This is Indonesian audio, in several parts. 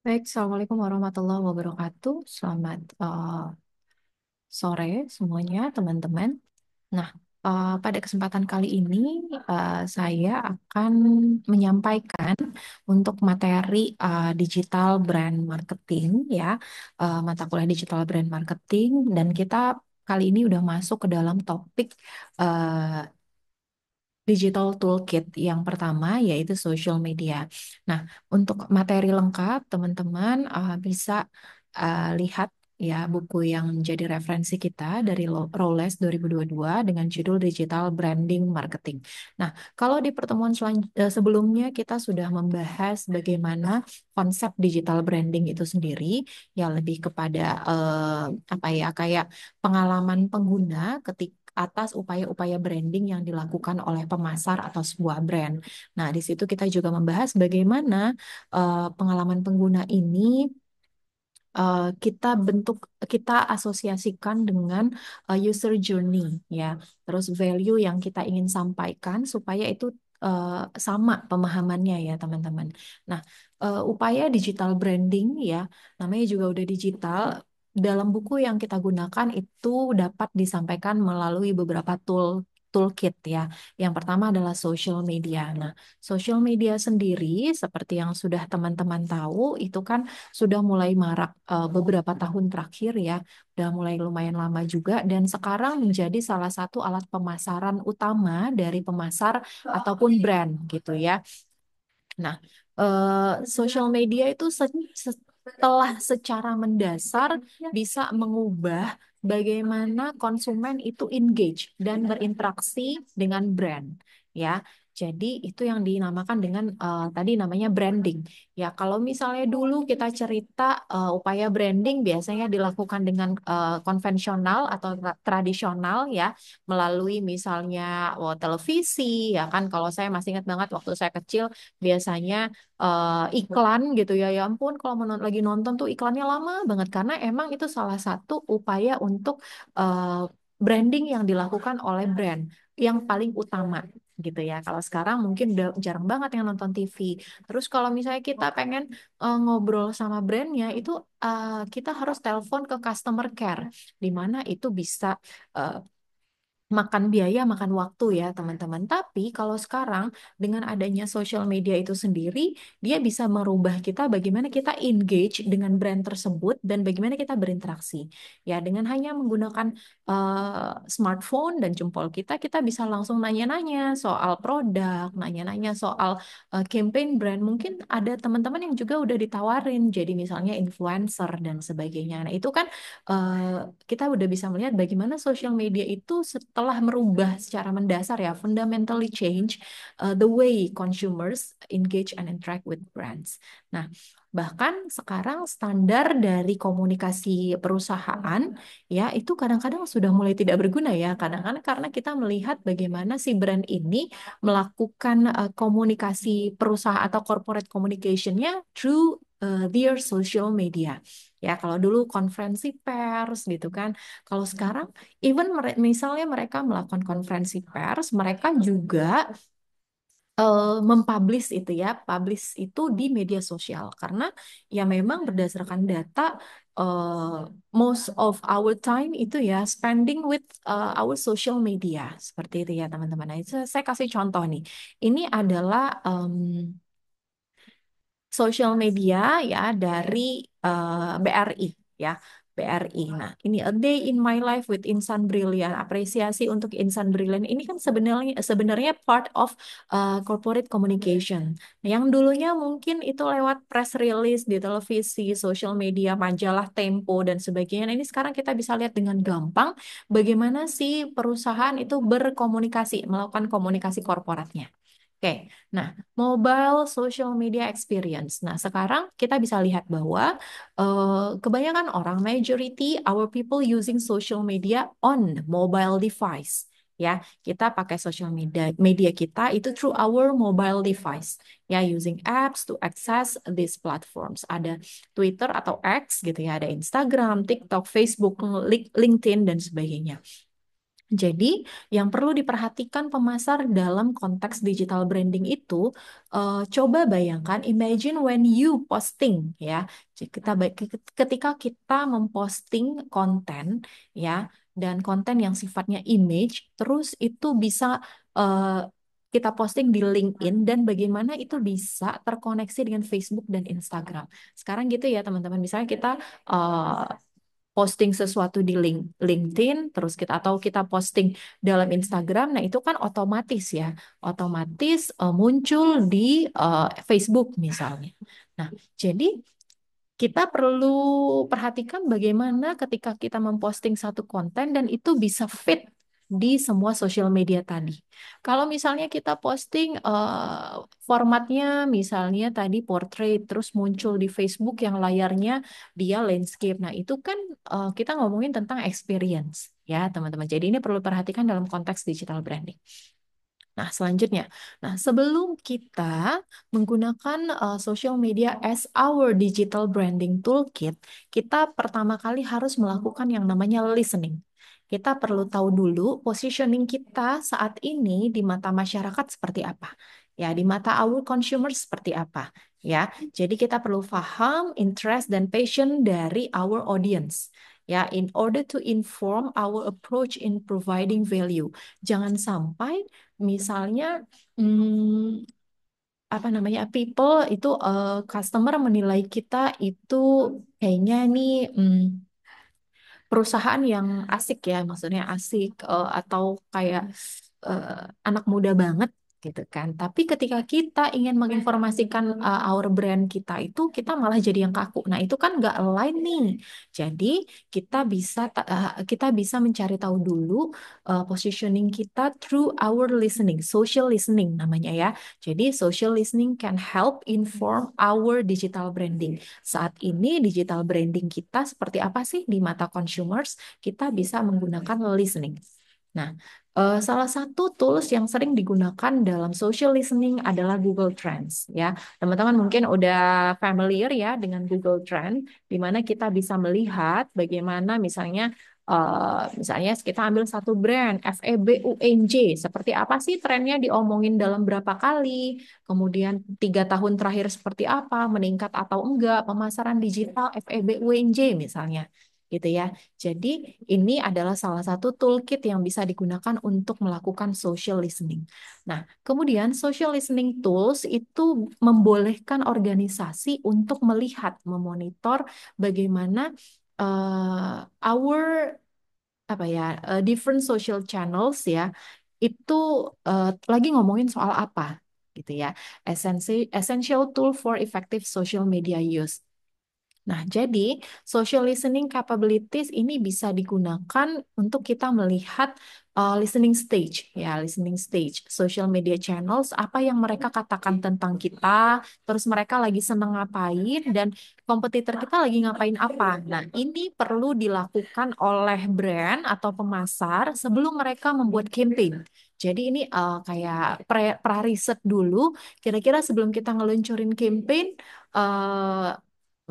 Baik, Assalamualaikum warahmatullahi wabarakatuh. Selamat sore semuanya, teman-teman. Nah, pada kesempatan kali ini saya akan menyampaikan untuk materi digital brand marketing, ya, mata kuliah digital brand marketing, dan kita kali ini udah masuk ke dalam topik eh, Digital Toolkit yang pertama yaitu social media. Nah, untuk materi lengkap teman-teman bisa lihat ya buku yang menjadi referensi kita dari Roles 2022 dengan judul Digital Branding Marketing. Nah, kalau di pertemuan sebelumnya kita sudah membahas bagaimana konsep digital branding itu sendiri, ya lebih kepada apa ya kayak pengalaman pengguna ketika atas upaya-upaya branding yang dilakukan oleh pemasar atau sebuah brand. Nah, di situ kita juga membahas bagaimana pengalaman pengguna ini kita bentuk, kita asosiasikan dengan user journey, ya. Terus value yang kita ingin sampaikan supaya itu sama pemahamannya ya teman-teman. Nah, upaya digital branding ya, namanya juga udah digital. Dalam buku yang kita gunakan itu dapat disampaikan melalui beberapa toolkit ya. Yang pertama adalah social media. Nah, social media sendiri seperti yang sudah teman-teman tahu itu kan sudah mulai marak beberapa tahun terakhir ya, udah mulai lumayan lama juga dan sekarang menjadi salah satu alat pemasaran utama dari pemasar ataupun brand gitu ya. Nah, social media itu setelah secara mendasar bisa mengubah bagaimana konsumen itu engage dan berinteraksi dengan brand, ya. Jadi itu yang dinamakan dengan tadi namanya branding. Ya, kalau misalnya dulu kita cerita upaya branding biasanya dilakukan dengan konvensional atau tradisional ya, melalui misalnya televisi ya kan. Kalau saya masih ingat banget waktu saya kecil biasanya iklan gitu ya. Ya ampun, kalau lagi nonton tuh iklannya lama banget karena emang itu salah satu upaya untuk eh, branding yang dilakukan oleh brand yang paling utama gitu ya. Kalau sekarang mungkin udah jarang banget yang nonton TV. Terus kalau misalnya kita pengen ngobrol sama brandnya itu kita harus telepon ke customer care, di mana itu bisa eh, makan biaya, makan waktu ya teman-teman. Tapi kalau sekarang dengan adanya social media itu sendiri, dia bisa merubah kita bagaimana kita engage dengan brand tersebut dan bagaimana kita berinteraksi. Ya, dengan hanya menggunakan smartphone dan jempol kita, kita bisa langsung nanya-nanya soal produk, nanya-nanya soal campaign brand. Mungkin ada teman-teman yang juga udah ditawarin jadi misalnya influencer dan sebagainya. Nah, itu kan kita udah bisa melihat bagaimana social media itu setelah merubah secara mendasar ya, fundamentally change the way consumers engage and interact with brands. Nah, bahkan sekarang standar dari komunikasi perusahaan ya itu kadang-kadang sudah mulai tidak berguna ya, kadang-kadang karena kita melihat bagaimana si brand ini melakukan komunikasi perusahaan atau corporate communication-nya through their social media. Ya, kalau dulu konferensi pers gitu kan. Kalau sekarang, even misalnya mereka melakukan konferensi pers, mereka juga mempublish itu ya, publish itu di media sosial. Karena ya memang berdasarkan data, eh, most of our time itu ya spending with our social media. Seperti itu ya teman-teman. Nah, itu saya kasih contoh nih. Ini adalah social media ya dari BRI ya. BRI. Nah, ini A Day in My Life with Insan Brilliant. Apresiasi untuk Insan Brilliant. Ini kan sebenarnya sebenarnya part of corporate communication. Nah, yang dulunya mungkin itu lewat press release di televisi, social media, majalah Tempo dan sebagainya. Nah, ini sekarang kita bisa lihat dengan gampang bagaimana sih perusahaan itu berkomunikasi, melakukan komunikasi korporatnya. Oke, nah mobile social media experience. Nah, sekarang kita bisa lihat bahwa kebanyakan orang, majority our people using social media on mobile device. Ya, kita pakai social media media kita itu through our mobile device. Ya, using apps to access these platforms. Ada Twitter atau X gitu ya, ada Instagram, TikTok, Facebook, LinkedIn dan sebagainya. Jadi, yang perlu diperhatikan pemasar dalam konteks digital branding itu, coba bayangkan, imagine when you posting, ya. Jadi ketika kita memposting konten, ya, dan konten yang sifatnya image, terus itu bisa eh, kita posting di LinkedIn dan bagaimana itu bisa terkoneksi dengan Facebook dan Instagram. Sekarang gitu ya, teman-teman. Misalnya kita eh, posting sesuatu di LinkedIn, terus kita atau kita posting dalam Instagram, nah itu kan otomatis ya, otomatis muncul di Facebook misalnya. Nah, jadi kita perlu perhatikan bagaimana ketika kita memposting satu konten dan itu bisa fit di semua sosial media tadi. Kalau misalnya kita posting formatnya misalnya tadi portrait terus muncul di Facebook yang layarnya dia landscape. Nah, itu kan kita ngomongin tentang experience ya, teman-teman. Jadi ini perlu perhatikan dalam konteks digital branding. Nah, selanjutnya. Nah, sebelum kita menggunakan social media as our digital branding toolkit, kita pertama kali harus melakukan yang namanya listening. Kita perlu tahu dulu positioning kita saat ini di mata masyarakat seperti apa. Ya, di mata our consumer seperti apa. Ya, jadi kita perlu paham interest dan passion dari our audience. Ya, in order to inform our approach in providing value. Jangan sampai misalnya, hmm, apa namanya, people itu customer menilai kita itu kayaknya nih perusahaan yang asik ya, maksudnya asik atau kayak anak muda banget gitu kan. Tapi ketika kita ingin menginformasikan our brand kita itu, kita malah jadi yang kaku. Nah, itu kan nggak align nih. Jadi kita bisa mencari tahu dulu positioning kita through our listening, social listening namanya ya. Jadi social listening can help inform our digital branding. Saat ini digital branding kita seperti apa sih di mata consumers? Kita bisa menggunakan listening. Nah, salah satu tools yang sering digunakan dalam social listening adalah Google Trends ya. Teman-teman mungkin udah familiar ya dengan Google Trend, di mana kita bisa melihat bagaimana misalnya kita ambil satu brand FEBUNJ, seperti apa sih trennya diomongin dalam berapa kali, kemudian 3 tahun terakhir seperti apa, meningkat atau enggak pemasaran digital FEBUNJ misalnya. Gitu ya. Jadi ini adalah salah satu toolkit yang bisa digunakan untuk melakukan social listening. Nah, kemudian social listening tools itu membolehkan organisasi untuk melihat, memonitor bagaimana our apa ya different social channels ya itu lagi ngomongin soal apa gitu ya. Essential tool for effective social media use. Nah, jadi social listening capabilities ini bisa digunakan untuk kita melihat listening stage, ya, listening stage, social media channels, apa yang mereka katakan tentang kita, terus mereka lagi seneng ngapain, dan kompetitor kita lagi ngapain apa. Nah, ini perlu dilakukan oleh brand atau pemasar sebelum mereka membuat campaign. Jadi ini kayak pra-riset dulu, kira-kira sebelum kita ngeluncurin campaign, eh,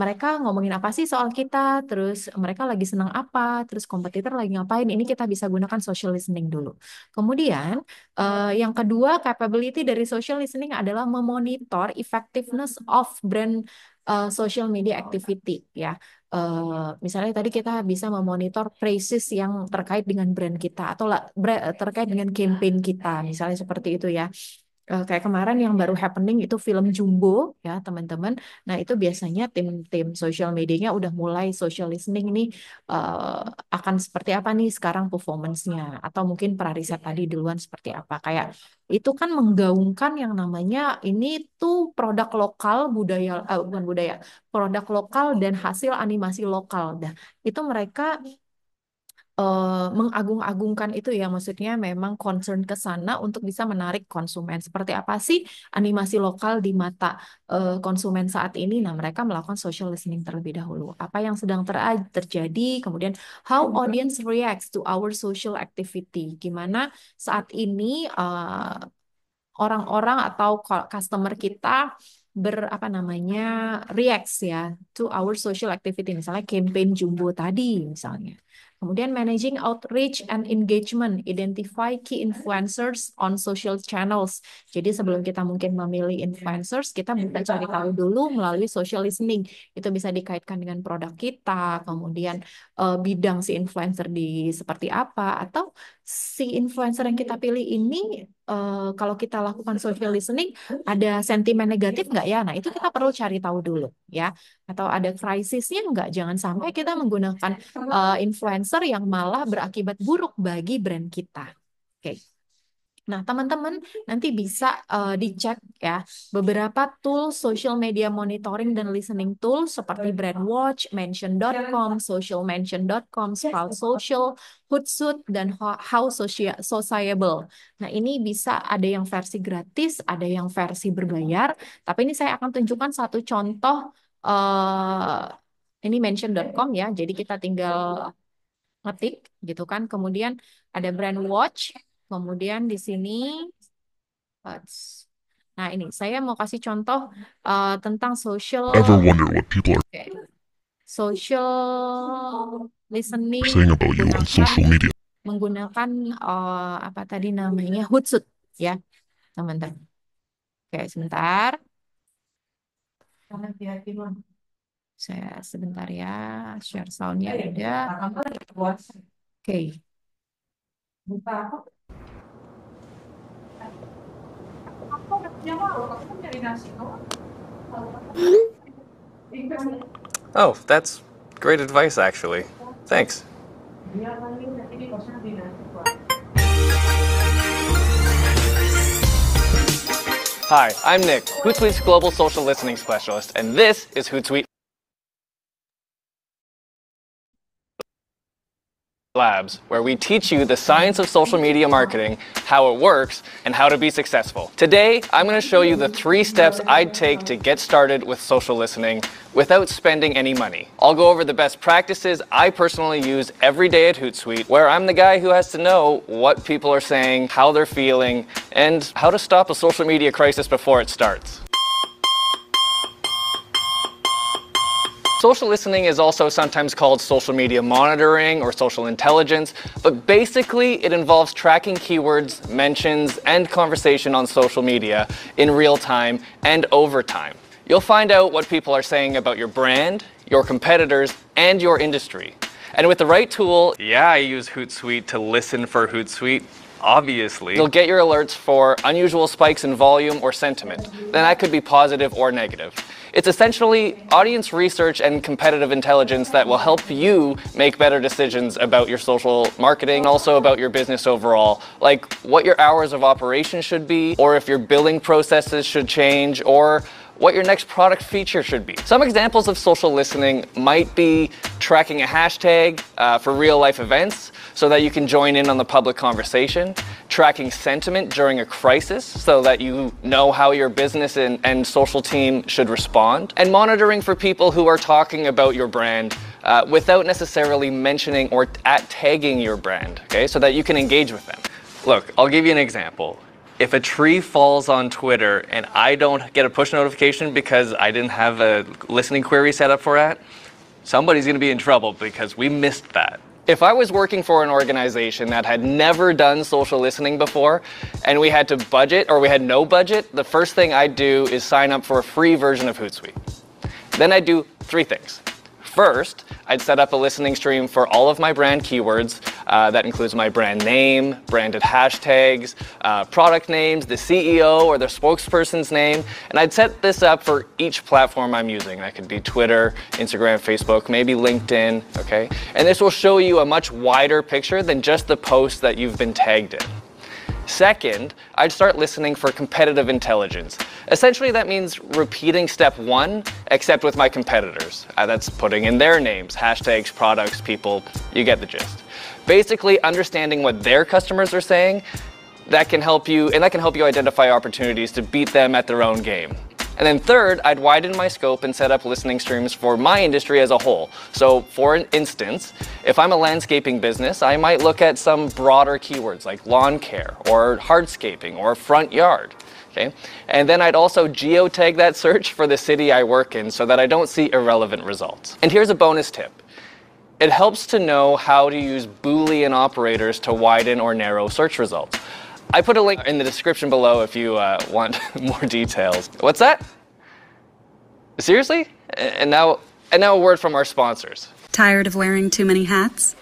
mereka ngomongin apa sih soal kita, terus mereka lagi senang apa, terus kompetitor lagi ngapain. Ini kita bisa gunakan social listening dulu. Kemudian, yang kedua, capability dari social listening adalah memonitor effectiveness of brand social media activity ya. Misalnya tadi kita bisa memonitor praises yang terkait dengan brand kita atau terkait dengan campaign kita, misalnya seperti itu ya. Kayak kemarin yang baru happening itu film Jumbo ya teman-teman. Nah itu biasanya tim-tim social medianya udah mulai social listening nih, eh, akan seperti apa nih sekarang performance-nya atau mungkin pra-riset tadi duluan seperti apa. Kayak itu kan menggaungkan yang namanya ini tuh produk lokal budaya, bukan budaya, produk lokal dan hasil animasi lokal. Dah itu mereka mengagung-agungkan itu ya, maksudnya memang concern ke sana untuk bisa menarik konsumen. Seperti apa sih animasi lokal di mata konsumen saat ini? Nah, mereka melakukan social listening terlebih dahulu. Apa yang sedang terjadi, kemudian how audience reacts to our social activity. Gimana saat ini orang-orang atau customer kita apa namanya reacts ya to our social activity, misalnya campaign Jumbo tadi misalnya. Kemudian managing outreach and engagement, identify key influencers on social channels. Jadi sebelum kita mungkin memilih influencers, kita bisa cari tahu dulu melalui social listening. Itu bisa dikaitkan dengan produk kita, kemudian bidang si influencer di seperti apa, atau si influencer yang kita pilih ini kalau kita lakukan social listening ada sentimen negatif nggak ya? Nah itu kita perlu cari tahu dulu ya. Atau ada krisisnya nggak? Jangan sampai kita menggunakan influencer yang malah berakibat buruk bagi brand kita. Oke. Nah, teman-teman nanti bisa dicek ya beberapa tools social media monitoring dan listening tools seperti Brandwatch, Mention.com, socialmention.com, Sprout Social, Hootsuite, dan How Sociable. Nah, ini bisa ada yang versi gratis, ada yang versi berbayar. Tapi ini saya akan tunjukkan satu contoh. Ini Mention.com ya. Jadi kita tinggal ngetik gitu kan. Kemudian ada Brandwatch. Kemudian di sini, nah ini saya mau kasih contoh tentang social Ever wonder what people are social listening saying about you on social media? menggunakan apa tadi namanya Hootsuite ya teman-teman. Oke sebentar. Saya sebentar ya share soundnya ada. Oke. Oh, that's great advice, actually. Thanks. Hi, I'm Nick, Hootsuite's Global Social Listening Specialist, and this is Hootsuite Labs, where we teach you the science of social media marketing, how it works, and how to be successful. Today, I'm going to show you the 3 steps I'd take to get started with social listening without spending any money. I'll go over the best practices I personally use every day at Hootsuite, where I'm the guy who has to know what people are saying, how they're feeling, and how to stop a social media crisis before it starts. Social listening is also sometimes called social media monitoring or social intelligence, but basically it involves tracking keywords, mentions, and conversation on social media in real time and over time. You'll find out what people are saying about your brand, your competitors, and your industry. And with the right tool, yeah, I use Hootsuite to listen for Hootsuite. Obviously, you'll get your alerts for unusual spikes in volume or sentiment. Then that could be positive or negative. It's essentially audience research and competitive intelligence that will help you make better decisions about your social marketing, also about your business overall, like what your hours of operation should be, or if your billing processes should change, or what your next product feature should be. Some examples of social listening might be tracking a hashtag for real life events so that you can join in on the public conversation, tracking sentiment during a crisis so that you know how your business and social team should respond, and monitoring for people who are talking about your brand without necessarily mentioning or tagging your brand, okay, so that you can engage with them. Look, I'll give you an example. If a tree falls on Twitter and I don't get a push notification because I didn't have a listening query set up for that, somebody's going to be in trouble because we missed that. If I was working for an organization that had never done social listening before and we had to budget or we had no budget, the first thing I'd do is sign up for a free version of Hootsuite. Then I'd do 3 things. First, I'd set up a listening stream for all of my brand keywords. That includes my brand name, branded hashtags, product names, the CEO or the spokesperson's name. And I'd set this up for each platform I'm using. That could be Twitter, Instagram, Facebook, maybe LinkedIn, okay? And this will show you a much wider picture than just the posts that you've been tagged in. Second, I'd start listening for competitive intelligence. Essentially, that means repeating step 1, except with my competitors. That's putting in their names, hashtags, products, people, you get the gist. Basically, understanding what their customers are saying, that can help you identify opportunities to beat them at their own game. And then third, I'd widen my scope and set up listening streams for my industry as a whole. So for instance, if I'm a landscaping business, I might look at some broader keywords like lawn care or hardscaping or front yard. Okay? And then I'd also geotag that search for the city I work in so that I don't see irrelevant results. And here's a bonus tip. It helps to know how to use Boolean operators to widen or narrow search results. I put a link in the description below if you want more details. What's that? Seriously? And now a word from our sponsors. Tired of wearing too many hats?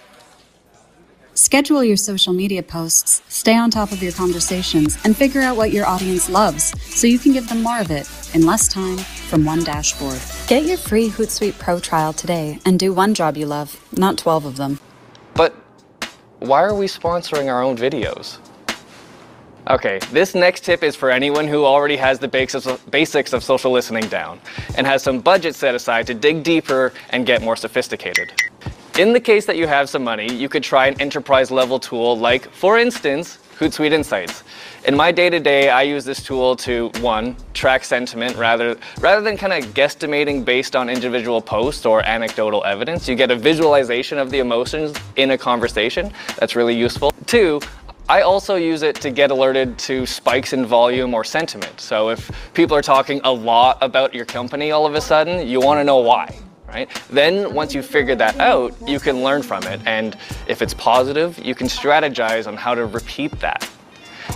Schedule your social media posts, stay on top of your conversations, and figure out what your audience loves so you can give them more of it in less time from one dashboard. Get your free Hootsuite Pro trial today and do one job you love, not 12 of them. But why are we sponsoring our own videos? Okay, this next tip is for anyone who already has the basics of social listening down and has some budget set aside to dig deeper and get more sophisticated. In the case that you have some money, you could try an enterprise level tool like, for instance, Hootsuite Insights. In my day-to-day, I use this tool to, one, track sentiment rather than kind of guesstimating based on individual posts or anecdotal evidence. You get a visualization of the emotions in a conversation. That's really useful. Two, I also use it to get alerted to spikes in volume or sentiment. So if people are talking a lot about your company all of a sudden, you want to know why. Right? Then once you figure that out, you can learn from it. And if it's positive, you can strategize on how to repeat that.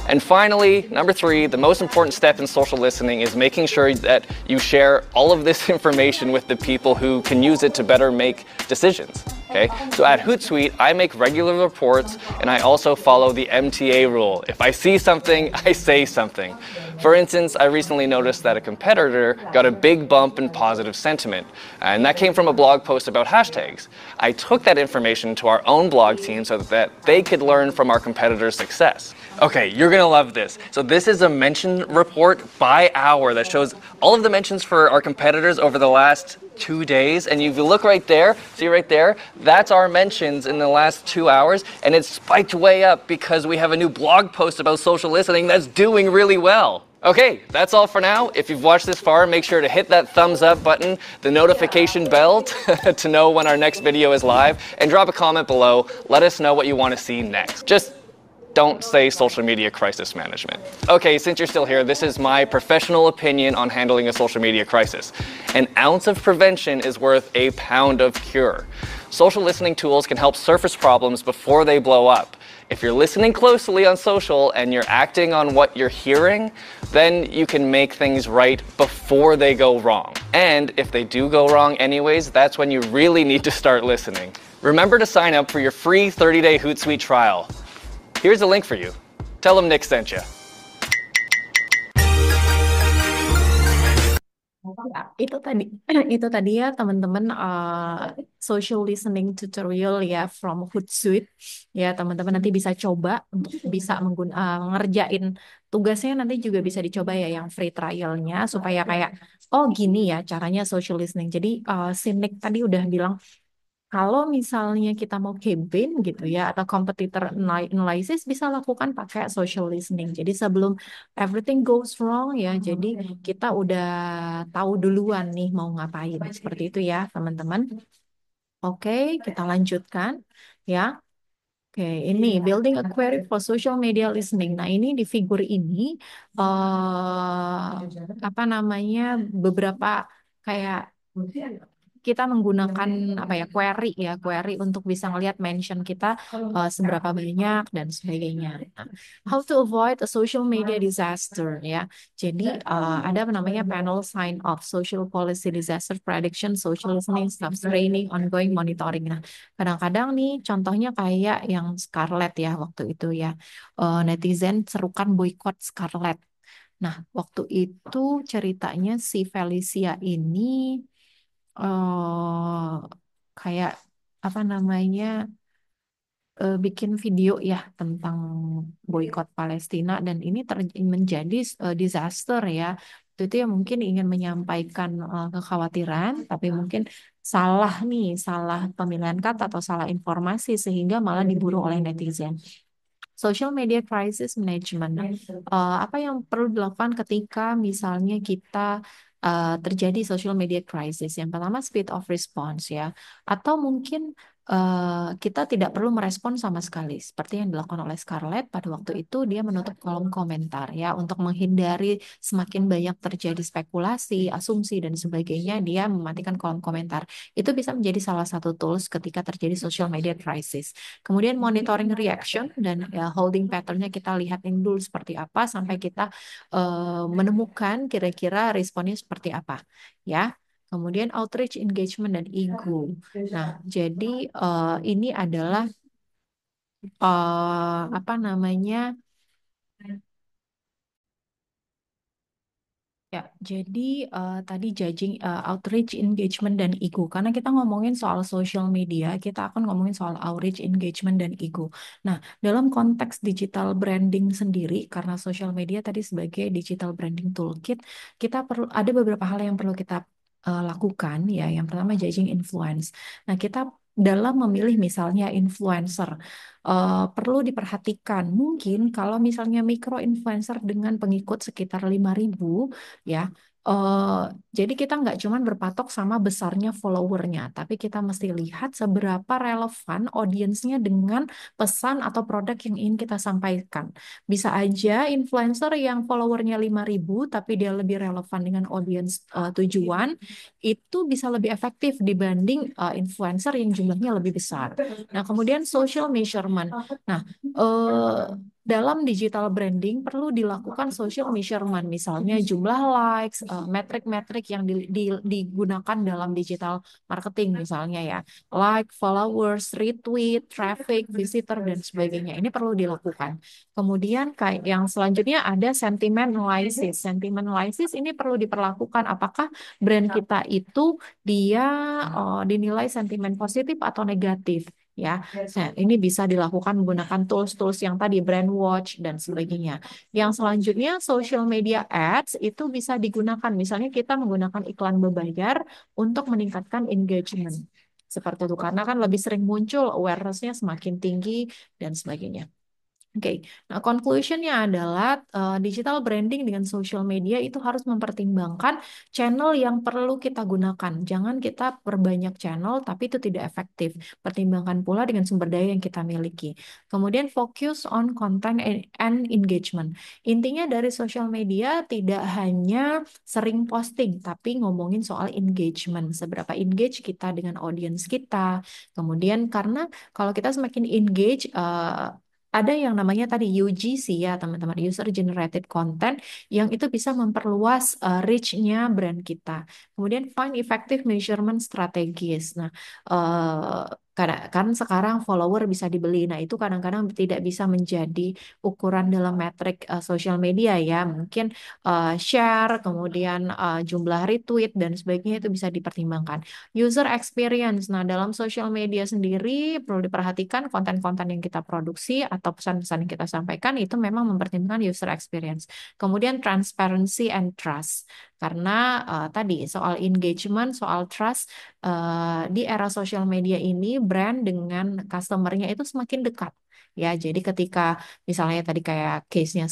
And finally, number 3, the most important step in social listening is making sure that you share all of this information with the people who can use it to better make decisions. Okay? So at Hootsuite, I make regular reports and I also follow the MTA rule. If I see something, I say something. For instance, I recently noticed that a competitor got a big bump in positive sentiment, and that came from a blog post about hashtags. I took that information to our own blog team so that they could learn from our competitor's success. Okay, you're gonna love this. So this is a mention report by hour that shows all of the mentions for our competitors over the last 2 days, and if you look right there, see right there, that's our mentions in the last 2 hours, and it's spiked way up because we have a new blog post about social listening that's doing really well. Okay, that's all for now. If you've watched this far, make sure to hit that thumbs up button, the notification bell to know when our next video is live, and drop a comment below. Let us know what you want to see next. Just don't say social media crisis management. Okay, since you're still here, this is my professional opinion on handling a social media crisis. An ounce of prevention is worth a pound of cure. Social listening tools can help surface problems before they blow up. If you're listening closely on social and you're acting on what you're hearing, then you can make things right before they go wrong. And if they do go wrong anyways, that's when you really need to start listening. Remember to sign up for your free 30-day Hootsuite trial. Here's a link for you. Tell them Nick sent you. Ya, itu tadi ya teman-teman social listening tutorial ya from Hootsuite ya teman-teman nanti bisa coba untuk bisa ngerjain tugasnya nanti juga bisa dicoba ya yang free trialnya supaya kayak oh gini ya caranya social listening. Jadi si Nick tadi udah bilang kalau misalnya kita mau campaign gitu ya atau competitor analysis bisa lakukan pakai social listening. Jadi sebelum everything goes wrong ya, jadi kita udah tahu duluan nih mau ngapain. Seperti itu ya, teman-teman. Oke, kita lanjutkan ya. Oke, ini building a query for social media listening. Nah, ini di figur ini apa namanya beberapa kayak kita menggunakan apa ya query untuk bisa ngelihat mention kita seberapa banyak dan sebagainya. Nah, how to avoid a social media disaster ya. Jadi ada apa namanya panel sign off social policy disaster prediction social listening staff training ongoing monitoring. Nah, kadang-kadang nih contohnya kayak yang Scarlett ya waktu itu ya. Netizen serukan boykot Scarlett. Nah, waktu itu ceritanya si Felicia ini kayak apa namanya bikin video ya tentang boykot Palestina dan ini menjadi disaster ya. Itu ya mungkin ingin menyampaikan kekhawatiran tapi mungkin salah pemilihan kata atau salah informasi sehingga malah diburu oleh netizen. Social media crisis management. Apa yang perlu dilakukan ketika misalnya kita terjadi social media crisis? Yang pertama speed of response ya, atau mungkin kita tidak perlu merespon sama sekali. Seperti yang dilakukan oleh Scarlett pada waktu itu, dia menutup kolom komentar ya untuk menghindari semakin banyak terjadi spekulasi, asumsi dan sebagainya. Dia mematikan kolom komentar. Itu bisa menjadi salah satu tools ketika terjadi social media crisis. Kemudian monitoring reaction dan ya, holding patternnya kita lihatin dulu seperti apa sampai kita menemukan kira-kira responnya seperti apa ya. Kemudian outreach, engagement, dan ego. Nah, jadi ini adalah apa namanya? Ya, jadi tadi judging outreach, engagement, dan ego. Karena kita ngomongin soal social media, kita akan ngomongin soal outreach, engagement, dan ego. Nah, dalam konteks digital branding sendiri, karena social media tadi sebagai digital branding toolkit, kita perlu ada beberapa hal yang perlu kita lakukan. Ya, yang pertama judging influence. Nah, kita dalam memilih misalnya influencer, perlu diperhatikan. Mungkin kalau misalnya micro influencer dengan pengikut sekitar 5.000 ya. Jadi kita nggak cuma berpatok sama besarnya followernya, tapi kita mesti lihat seberapa relevan audiensnya dengan pesan atau produk yang ingin kita sampaikan. Bisa aja influencer yang followernya 5.000, tapi dia lebih relevan dengan audiens tujuan, itu bisa lebih efektif dibanding influencer yang jumlahnya lebih besar. Nah, kemudian social measurement. Nah, eh, dalam digital branding perlu dilakukan social measurement, misalnya jumlah likes, metrik-metrik yang digunakan dalam digital marketing, misalnya ya, like, followers, retweet, traffic, visitor, dan sebagainya. Ini perlu dilakukan. Kemudian kayak yang selanjutnya ada sentiment analysis. Sentiment analysis ini perlu diperlakukan. Apakah brand kita itu dia dinilai sentimen positif atau negatif? Ya, nah, ini bisa dilakukan menggunakan tools-tools yang tadi brand watch dan sebagainya. Yang selanjutnya social media ads itu bisa digunakan. Misalnya kita menggunakan iklan berbayar untuk meningkatkan engagement. Seperti itu karena kan lebih sering muncul, awareness-nya semakin tinggi dan sebagainya. Oke, nah conclusionnya adalah digital branding dengan social media itu harus mempertimbangkan channel yang perlu kita gunakan. Jangan kita perbanyak channel, tapi itu tidak efektif. Pertimbangkan pula dengan sumber daya yang kita miliki. Kemudian fokus on content and engagement. Intinya dari social media tidak hanya sering posting, tapi ngomongin soal engagement. Seberapa engage kita dengan audience kita. Kemudian karena kalau kita semakin engage, ada yang namanya tadi UGC ya teman-teman, user generated content yang itu bisa memperluas reach-nya brand kita. Kemudian find effective measurement strategies. Nah, uh, kan sekarang follower bisa dibeli. Nah, itu kadang-kadang tidak bisa menjadi ukuran dalam metrik sosial media ya. Mungkin share, kemudian jumlah retweet dan sebagainya itu bisa dipertimbangkan. User experience. Nah, dalam sosial media sendiri perlu diperhatikan konten-konten yang kita produksi atau pesan-pesan yang kita sampaikan itu memang mempertimbangkan user experience. Kemudian transparency and trust. Karena tadi soal engagement, soal trust di era sosial media ini brand dengan customer-nya itu semakin dekat. Ya, jadi ketika misalnya tadi kayak case-nya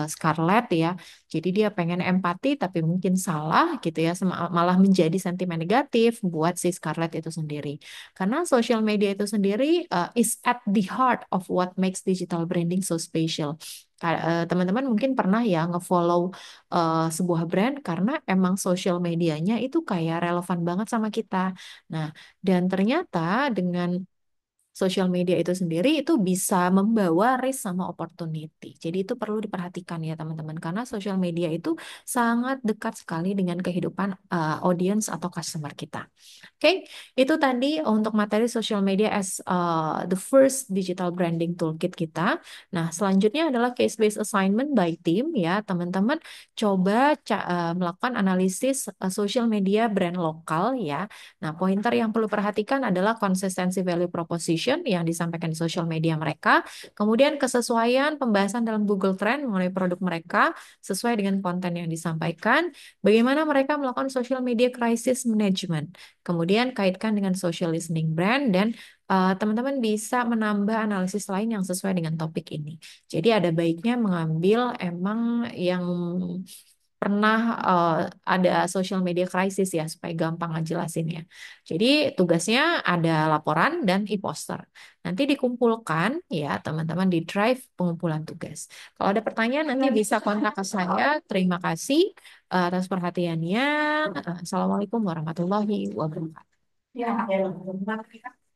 Scarlett ya, jadi dia pengen empati tapi mungkin salah gitu ya, malah menjadi sentimen negatif buat si Scarlett itu sendiri. Karena social media itu sendiri is at the heart of what makes digital branding so special. Teman-teman mungkin pernah ya ngefollow sebuah brand karena emang social medianya itu kayak relevan banget sama kita. Nah, dan ternyata dengan sosial media itu sendiri itu bisa membawa risk sama opportunity. Jadi itu perlu diperhatikan ya teman-teman karena sosial media itu sangat dekat sekali dengan kehidupan audience atau customer kita. Oke, itu tadi untuk materi social media as the first digital branding toolkit kita. Nah, selanjutnya adalah case-based assignment by team ya, teman-teman coba melakukan analisis social media brand lokal ya. Nah, pointer yang perlu perhatikan adalah konsistensi value proposition yang disampaikan di social media mereka, kemudian kesesuaian pembahasan dalam Google Trend mengenai produk mereka sesuai dengan konten yang disampaikan, bagaimana mereka melakukan social media crisis management, kemudian kaitkan dengan social listening brand dan teman-teman bisa menambah analisis lain yang sesuai dengan topik ini. Jadi ada baiknya mengambil emang yang pernah ada social media crisis ya, supaya gampang ngejelasinnya. Jadi tugasnya ada laporan dan e-poster. Nanti dikumpulkan ya teman-teman di drive pengumpulan tugas. Kalau ada pertanyaan nanti bisa kontak ke saya. Terima kasih atas perhatiannya. Assalamualaikum warahmatullahi wabarakatuh. Ya,